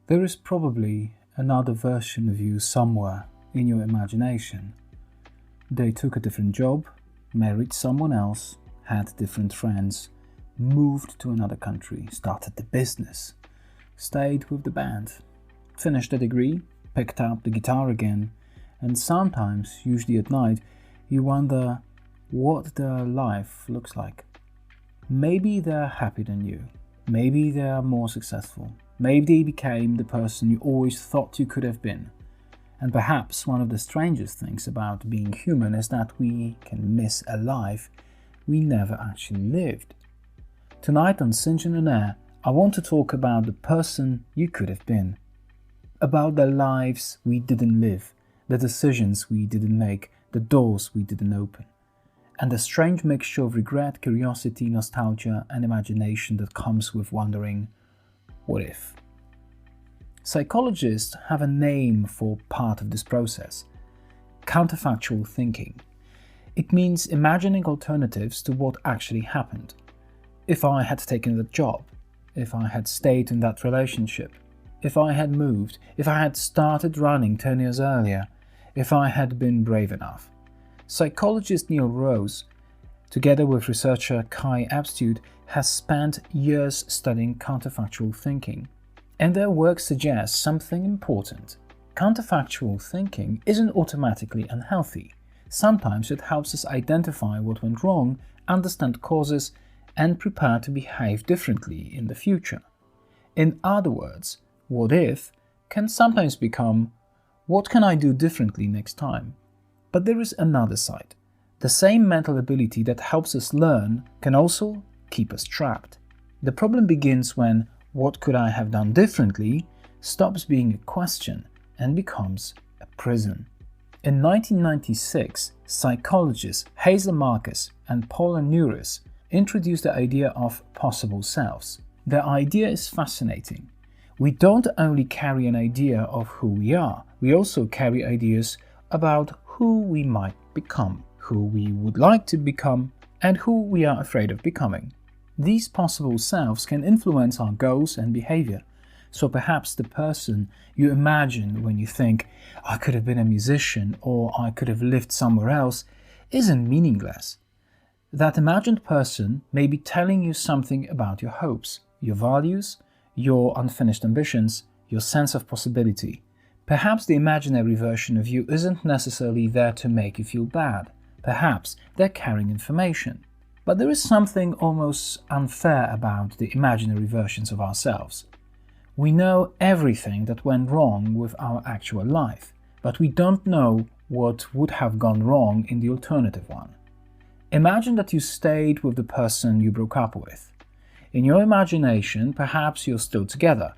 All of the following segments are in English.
There is probably another version of you somewhere in your imagination. They took a different job, married someone else, had different friends, moved to another country, started the business, stayed with the band, finished a degree, picked up the guitar again, and sometimes, usually at night, you wonder what their life looks like. Maybe they're happier than you. Maybe they are more successful. Maybe they became the person you always thought you could have been. And perhaps one of the strangest things about being human is that we can miss a life we never actually lived. Tonight on StJohn-On-Air, I want to talk about the person you could have been. About the lives we didn't live, the decisions we didn't make, the doors we didn't open, and the strange mixture of regret, curiosity, nostalgia, and imagination that comes with wondering, what if? Psychologists have a name for part of this process: counterfactual thinking. It means imagining alternatives to what actually happened. If I had taken that job, if I had stayed in that relationship, if I had moved, if I had started running 10 years earlier, if I had been brave enough. Psychologist Neal Roese, together with researcher Epstude, has spent years studying counterfactual thinking, and their work suggests something important. Counterfactual thinking isn't automatically unhealthy. Sometimes it helps us identify what went wrong, understand causes, and prepare to behave differently in the future. In other words, what if can sometimes become, what can I do differently next time? But there is another side. The same mental ability that helps us learn can also keep us trapped. The problem begins when what could I have done differently stops being a question and becomes a prison. In 1996, psychologists Hazel Markus and Paula Nurius introduced the idea of possible selves. The idea is fascinating. We don't only carry an idea of who we are, we also carry ideas about who we might become, who we would like to become, and who we are afraid of becoming. These possible selves can influence our goals and behavior. So perhaps the person you imagine when you think, I could have been a musician or I could have lived somewhere else, isn't meaningless. That imagined person may be telling you something about your hopes, your values, your unfinished ambitions, your sense of possibility. Perhaps the imaginary version of you isn't necessarily there to make you feel bad. Perhaps they're carrying information. But there is something almost unfair about the imaginary versions of ourselves. We know everything that went wrong with our actual life, but we don't know what would have gone wrong in the alternative one. Imagine that you stayed with the person you broke up with. In your imagination, perhaps you're still together.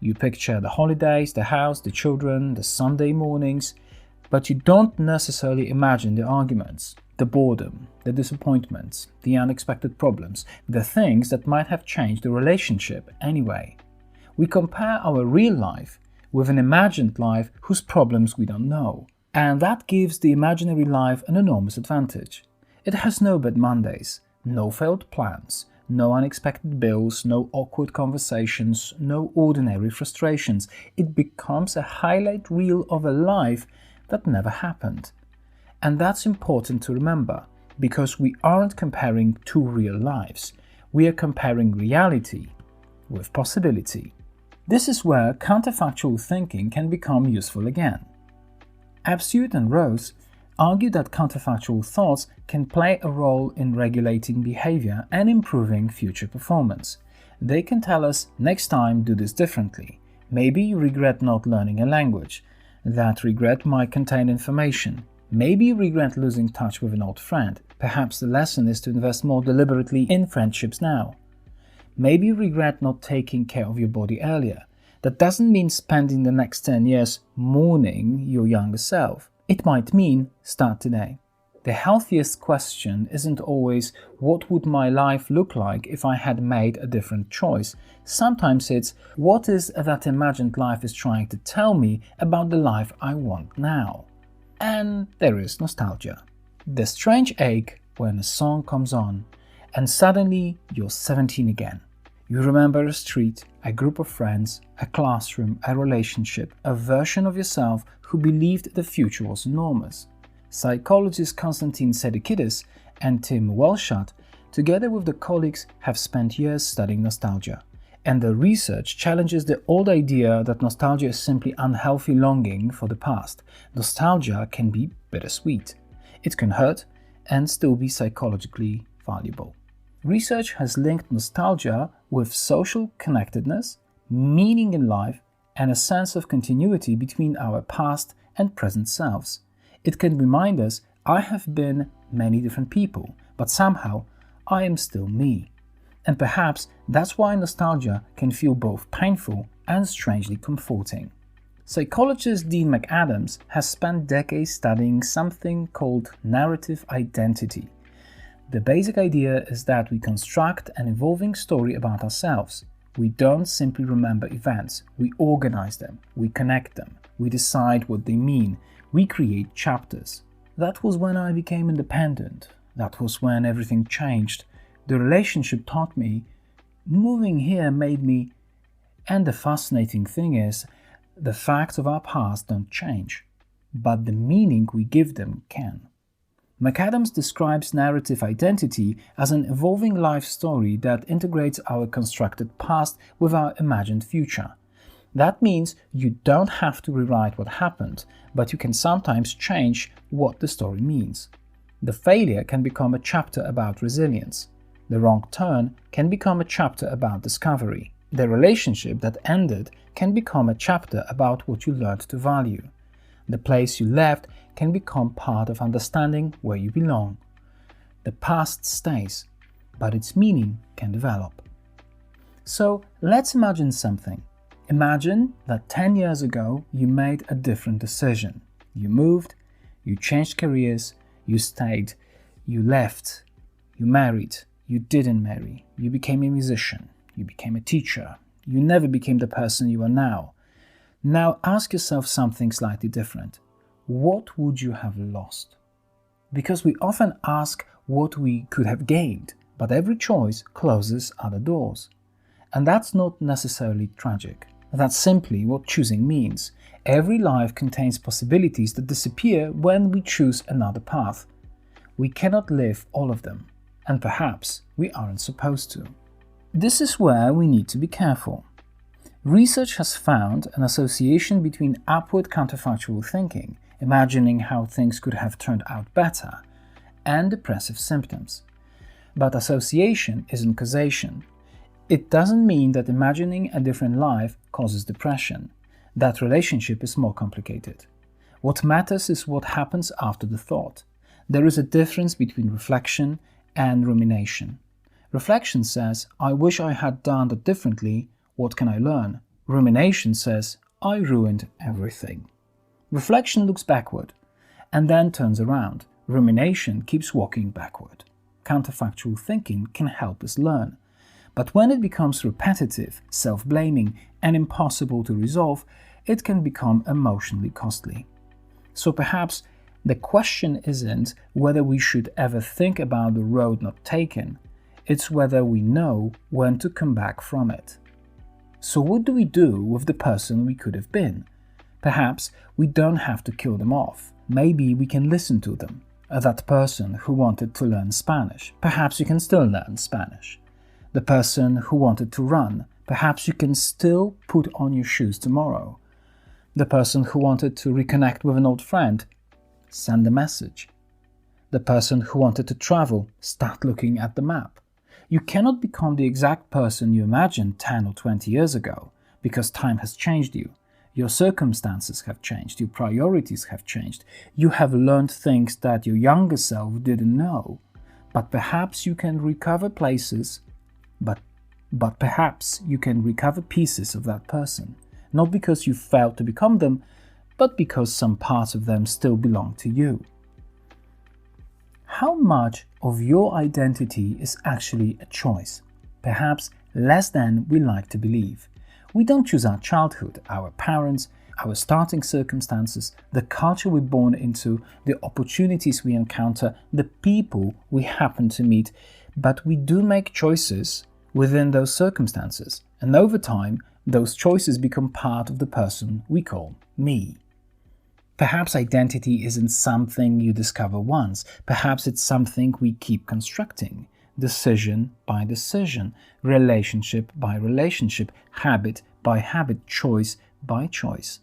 You picture the holidays, the house, the children, the Sunday mornings, but you don't necessarily imagine the arguments, the boredom, the disappointments, the unexpected problems, the things that might have changed the relationship anyway. We compare our real life with an imagined life whose problems we don't know, and that gives the imaginary life an enormous advantage. It has no bad Mondays, no failed plans, no unexpected bills, no awkward conversations, no ordinary frustrations. It becomes a highlight reel of a life that never happened. And that's important to remember, because we aren't comparing two real lives. We are comparing reality with possibility. This is where counterfactual thinking can become useful again. Epstude and Roese argue that counterfactual thoughts can play a role in regulating behavior and improving future performance. They can tell us, next time do this differently. Maybe you regret not learning a language. That regret might contain information. Maybe you regret losing touch with an old friend. Perhaps the lesson is to invest more deliberately in friendships now. Maybe you regret not taking care of your body earlier. That doesn't mean spending the next 10 years mourning your younger self. It might mean start today. The healthiest question isn't always, what would my life look like if I had made a different choice? Sometimes it's, what is that imagined life is trying to tell me about the life I want now? And there is nostalgia. The strange ache when a song comes on and suddenly you're 17 again. You remember a street, a group of friends, a classroom, a relationship, a version of yourself who believed the future was enormous. Psychologists Constantine Sedikides and Wildschut, together with their colleagues, have spent years studying nostalgia. And their research challenges the old idea that nostalgia is simply unhealthy longing for the past. Nostalgia can be bittersweet. It can hurt and still be psychologically valuable. Research has linked nostalgia with social connectedness, meaning in life, and a sense of continuity between our past and present selves. It can remind us, I have been many different people, but somehow I am still me. And perhaps that's why nostalgia can feel both painful and strangely comforting. Psychologist Dan McAdams has spent decades studying something called narrative identity. The basic idea is that we construct an evolving story about ourselves. We don't simply remember events, we organize them, we connect them, we decide what they mean, we create chapters. That was when I became independent. That was when everything changed. The relationship taught me, moving here made me, and the fascinating thing is, the facts of our past don't change, but the meaning we give them can. McAdams describes narrative identity as an evolving life story that integrates our constructed past with our imagined future. That means you don't have to rewrite what happened, but you can sometimes change what the story means. The failure can become a chapter about resilience. The wrong turn can become a chapter about discovery. The relationship that ended can become a chapter about what you learned to value. The place you left can become part of understanding where you belong. The past stays, but its meaning can develop. So let's imagine something. Imagine that 10 years ago you made a different decision. You moved, you changed careers, you stayed, you left, you married, you didn't marry, you became a musician, you became a teacher, you never became the person you are now. Now ask yourself something slightly different. What would you have lost? Because we often ask what we could have gained, but every choice closes other doors. And that's not necessarily tragic. That's simply what choosing means. Every life contains possibilities that disappear when we choose another path. We cannot live all of them, and perhaps we aren't supposed to. This is where we need to be careful. Research has found an association between upward counterfactual thinking, imagining how things could have turned out better, and depressive symptoms. But association isn't causation. It doesn't mean that imagining a different life causes depression. That relationship is more complicated. What matters is what happens after the thought. There is a difference between reflection and rumination. Reflection says, I wish I had done that differently, what can I learn? Rumination says, I ruined everything. Reflection looks backward and then turns around. Rumination keeps walking backward. Counterfactual thinking can help us learn. But when it becomes repetitive, self-blaming, and impossible to resolve, it can become emotionally costly. So perhaps the question isn't whether we should ever think about the road not taken, it's whether we know when to come back from it. So what do we do with the person we could have been? Perhaps we don't have to kill them off. Maybe we can listen to them. That person who wanted to learn Spanish, perhaps you can still learn Spanish. The person who wanted to run, perhaps you can still put on your shoes tomorrow. The person who wanted to reconnect with an old friend, send a message. The person who wanted to travel, start looking at the map. You cannot become the exact person you imagined 10 or 20 years ago, because time has changed you. Your circumstances have changed, your priorities have changed. You have learned things that your younger self didn't know. But perhaps you can recover places, but perhaps you can recover pieces of that person, not because you failed to become them, but because some parts of them still belong to you. How much of your identity is actually a choice? Perhaps less than we like to believe. We don't choose our childhood, our parents, our starting circumstances, the culture we're born into, the opportunities we encounter, the people we happen to meet, but we do make choices within those circumstances, and over time, those choices become part of the person we call me. Perhaps identity isn't something you discover once. Perhaps it's something we keep constructing, decision by decision, relationship by relationship, habit by habit, choice by choice.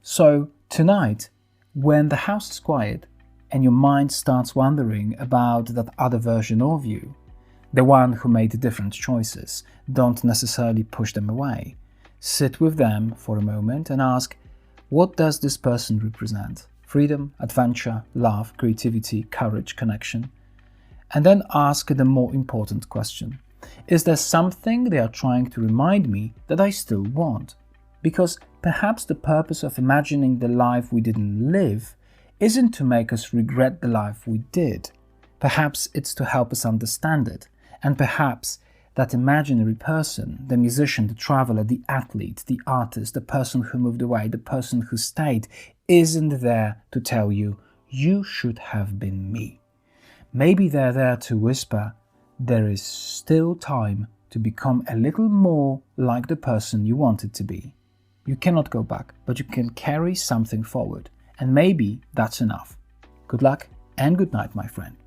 So tonight, when the house is quiet and your mind starts wondering about that other version of you, the one who made different choices, don't necessarily push them away. Sit with them for a moment and ask, what does this person represent? Freedom, adventure, love, creativity, courage, connection? And then ask the more important question. Is there something they are trying to remind me that I still want? Because perhaps the purpose of imagining the life we didn't live isn't to make us regret the life we did. Perhaps it's to help us understand it. And perhaps that imaginary person, the musician, the traveler, the athlete, the artist, the person who moved away, the person who stayed, isn't there to tell you, you should have been me. Maybe they're there to whisper, there is still time to become a little more like the person you wanted to be. You cannot go back, but you can carry something forward. And maybe that's enough. Good luck and good night, my friend.